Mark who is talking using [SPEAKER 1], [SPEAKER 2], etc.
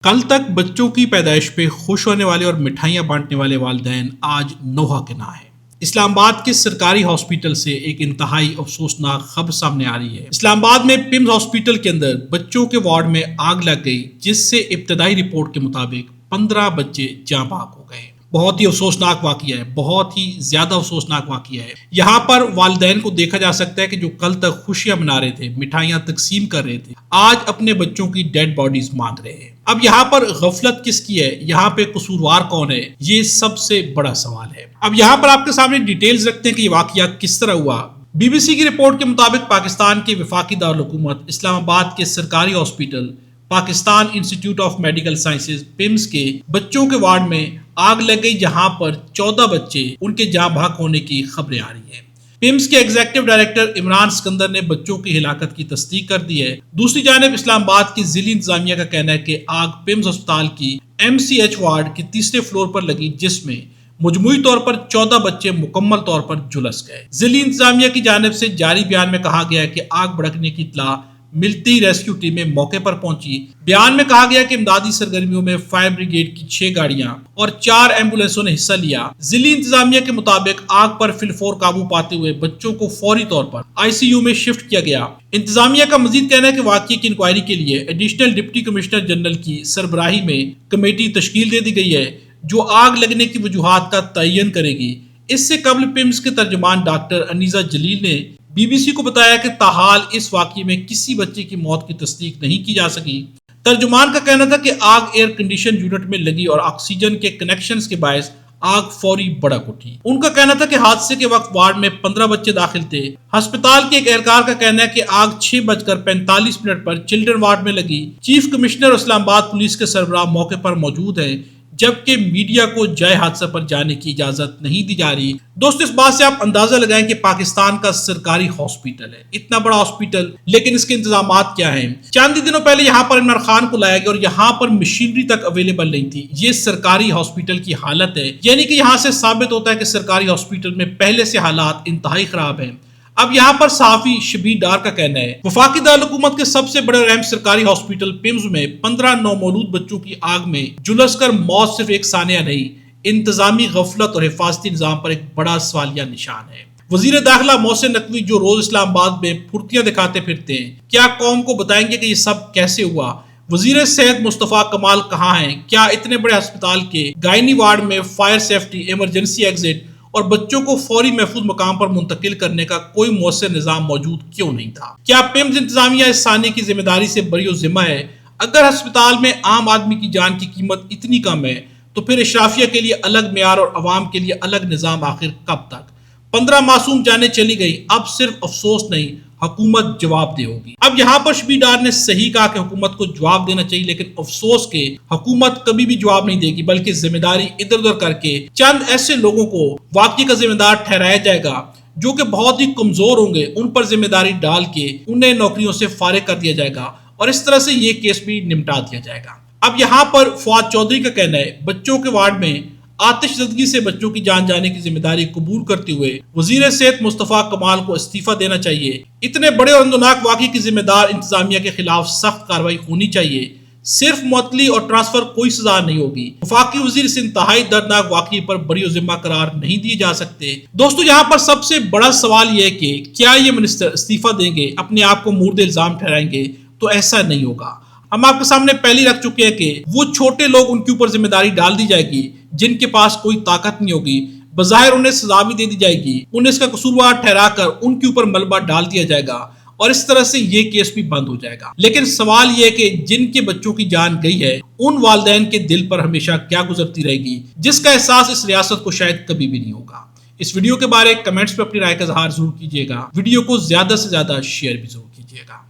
[SPEAKER 1] کل تک بچوں کی پیدائش پہ خوش ہونے والے اور مٹھائیاں بانٹنے والے والدین آج نوحہ کے نہ ہیں۔ اسلام آباد کے سرکاری ہاسپٹل سے ایک انتہائی افسوسناک خبر سامنے آ رہی ہے۔ اسلام آباد میں پمز ہاسپٹل کے اندر بچوں کے وارڈ میں آگ لگ گئی، جس سے ابتدائی رپورٹ کے مطابق 15 بچے جاں بحق ہو گئے۔ بہت ہی افسوسناک واقعہ ہے، بہت ہی زیادہ افسوسناک واقعہ ہے۔ یہاں پر والدین کو دیکھا جا سکتا ہے کہ جو کل تک خوشیاں منا رہے تھے، مٹھائیاں تقسیم کر رہے تھے، آج اپنے بچوں کی ڈیڈ باڈیز مانگ رہے ہیں۔ اب یہاں پر غفلت کس کی ہے، یہاں پہ قصوروار کون ہے، یہ سب سے بڑا سوال ہے۔ اب یہاں پر آپ کے سامنے ڈیٹیلز رکھتے ہیں کہ یہ واقعہ کس طرح ہوا۔ بی بی سی کی رپورٹ کے مطابق پاکستان کے وفاقی دارالحکومت اسلام آباد کے سرکاری hospital Pakistan institute of medical sciences PIMS کے بچوں کے وارڈ میں آگ لگ گئی، جہاں پر 14 بچے ان کے جاں بحق ہونے کی خبریں آ رہی ہیں۔ پمز کے ایگزیکٹو ڈائریکٹر عمران سکندر نے بچوں کی ہلاکت کی تصدیق کر دی ہے۔ دوسری جانب اسلام آباد کی ضلعی انتظامیہ کا کہنا ہے کہ آگ پمز ہسپتال کی MCH وارڈ کے تیسرے فلور پر لگی، جس میں مجموعی طور پر 14 بچے مکمل طور پر جھلس گئے۔ ضلعی انتظامیہ کی جانب سے جاری بیان میں کہا گیا ہے کہ آگ بھڑکنے کی اطلاع ملتی ہی ریسکیو ٹیمیں موقع پر پہنچی۔ بیان میں کہا گیا کہ امدادی سرگرمیوں میں فائر بریگیڈ کی 6 گاڑیاں اور 4 ایمبولینسوں نے حصہ لیا۔ ضلعی انتظامیہ کے مطابق آگ پر فی الفور قابو پاتے ہوئے بچوں کو فوری طور پر ICU میں شفٹ کیا گیا۔ انتظامیہ کا مزید کہنا ہے کہ واقعے کی انکوائری کے لیے ایڈیشنل ڈپٹی کمشنر جنرل کی سربراہی میں کمیٹی تشکیل دے دی گئی ہے، جو آگ لگنے کی وجوہات کا تعین کرے گی۔ اس سے قبل پمز کے ترجمان ڈاکٹر انیزہ جلیل نے BBC کو بتایا کہ تاحال اس واقعے میں کسی بچے کی موت کی تصدیق نہیں کی جا سکی۔ ترجمان کا کہنا تھا کہ آگ ایئر کنڈیشن یونٹ میں لگی اور آکسیجن کے کنیکشنز کے باعث آگ فوری بھڑک اٹھی۔ ان کا کہنا تھا کہ حادثے کے وقت وارڈ میں 15 بچے داخل تھے۔ ہسپتال کے ایک اہلکار کا کہنا ہے کہ آگ 6:45 پر چلڈرن وارڈ میں لگی۔ چیف کمشنر اسلام آباد پولیس کے سربراہ موقع پر موجود ہیں، جبکہ میڈیا کو جائے حادثہ پر جانے کی اجازت نہیں دی جا رہی۔ دوستو، اس بات سے آپ اندازہ لگائیں کہ پاکستان کا سرکاری ہاسپٹل ہے، اتنا بڑا ہاسپٹل، لیکن اس کے انتظامات کیا ہیں۔ چند ہی دنوں پہلے یہاں پر عمران خان کو لایا گیا اور یہاں پر مشینری تک اویلیبل نہیں تھی۔ یہ سرکاری ہاسپٹل کی حالت ہے، یعنی کہ یہاں سے ثابت ہوتا ہے کہ سرکاری ہاسپٹل میں پہلے سے حالات انتہائی خراب ہیں۔ اب یہاں پر صحافی شبیر ڈار کا کہنا ہے، وفاقی دارالحکومت کے سب سے بڑے اور اہم سرکاری ہاسپٹل پمز میں 15 نومولود بچوں کی آگ میں جھلس کر موت صرف ایک ثانیہ نہیں، انتظامی غفلت اور حفاظتی نظام پر ایک بڑا سوالیہ نشان ہے۔ وزیر داخلہ محسن نقوی جو روز اسلام آباد میں پھرتیاں دکھاتے پھرتے ہیں، کیا قوم کو بتائیں گے کہ یہ سب کیسے ہوا؟ وزیر صحت مصطفیٰ کمال کہاں ہیں؟ کیا اتنے بڑے ہسپتال کے گائنی وارڈ میں فائر سیفٹی، ایمرجنسی ایگزٹ اور بچوں کو فوری محفوظ مقام پر منتقل کرنے کا کوئی مؤثر نظام موجود کیوں نہیں تھا؟ کیا پمز انتظامیہ اس ثانیے کی ذمہ داری سے بری و ذمہ ہے؟ اگر ہسپتال میں عام آدمی کی جان کی قیمت اتنی کم ہے تو پھر اشرافیہ کے لیے الگ معیار اور عوام کے لیے الگ نظام آخر کب تک؟ 15 معصوم جانیں چلی گئی، اب صرف افسوس نہیں، حکومت جواب دہ ہوگی۔ اب یہاں پر شبیر ڈار نے صحیح کہا کہ حکومت کو جواب دینا چاہیے، لیکن افسوس کہ حکومت کبھی بھی جواب نہیں دے گی، بلکہ ذمہ داری ادھر ادھر کر کے چند ایسے لوگوں کو واقعے کا ذمہ دار ٹھہرایا جائے گا جو کہ بہت ہی کمزور ہوں گے، ان پر ذمہ داری ڈال کے انہیں نوکریوں سے فارغ کر دیا جائے گا اور اس طرح سے یہ کیس بھی نمٹا دیا جائے گا۔ اب یہاں پر فواد چودھری کا کہنا ہے، بچوں کے وارڈ میں آتش زدگی سے بچوں کی جان جانے کی ذمہ داری قبول کرتے ہوئے وزیر صحت مصطفیٰ کمال کو استعفیٰ دینا چاہیے۔ اتنے بڑے اور اندوناک واقعے کی ذمہ دار انتظامیہ کے خلاف سخت کارروائی ہونی چاہیے۔ صرف معطلی اور ٹرانسفر کوئی سزا نہیں ہوگی۔ وفاقی وزیر اس انتہائی دردناک واقعے پر بری و ذمہ قرار نہیں دیے جا سکتے۔ دوستو، یہاں پر سب سے بڑا سوال یہ ہے کہ کیا یہ منسٹر استعفیٰ دیں گے، اپنے آپ کو مورد الزام ٹھہرائیں گے؟ تو ایسا نہیں ہوگا۔ ہم آپ کے سامنے پہلے رکھ چکے ہیں کہ وہ چھوٹے لوگ، ان کے اوپر ذمہ داری ڈال دی جائے گی جن کے پاس کوئی طاقت نہیں ہوگی، بظاہر انہیں سزا بھی دے دی جائے گی، انہیں اس کا قصوروار ٹھہرا کر ان کے اوپر ملبہ ڈال دیا جائے گا اور اس طرح سے یہ کیس بھی بند ہو جائے گا۔ لیکن سوال یہ ہے کہ جن کے بچوں کی جان گئی ہے، ان والدین کے دل پر ہمیشہ کیا گزرتی رہے گی، جس کا احساس اس ریاست کو شاید کبھی بھی نہیں ہوگا۔ اس ویڈیو کے بارے کمنٹس میں اپنی رائے کا اظہار ضرور کیجیے گا، ویڈیو کو زیادہ سے زیادہ شیئر بھی ضرور کیجیے گا۔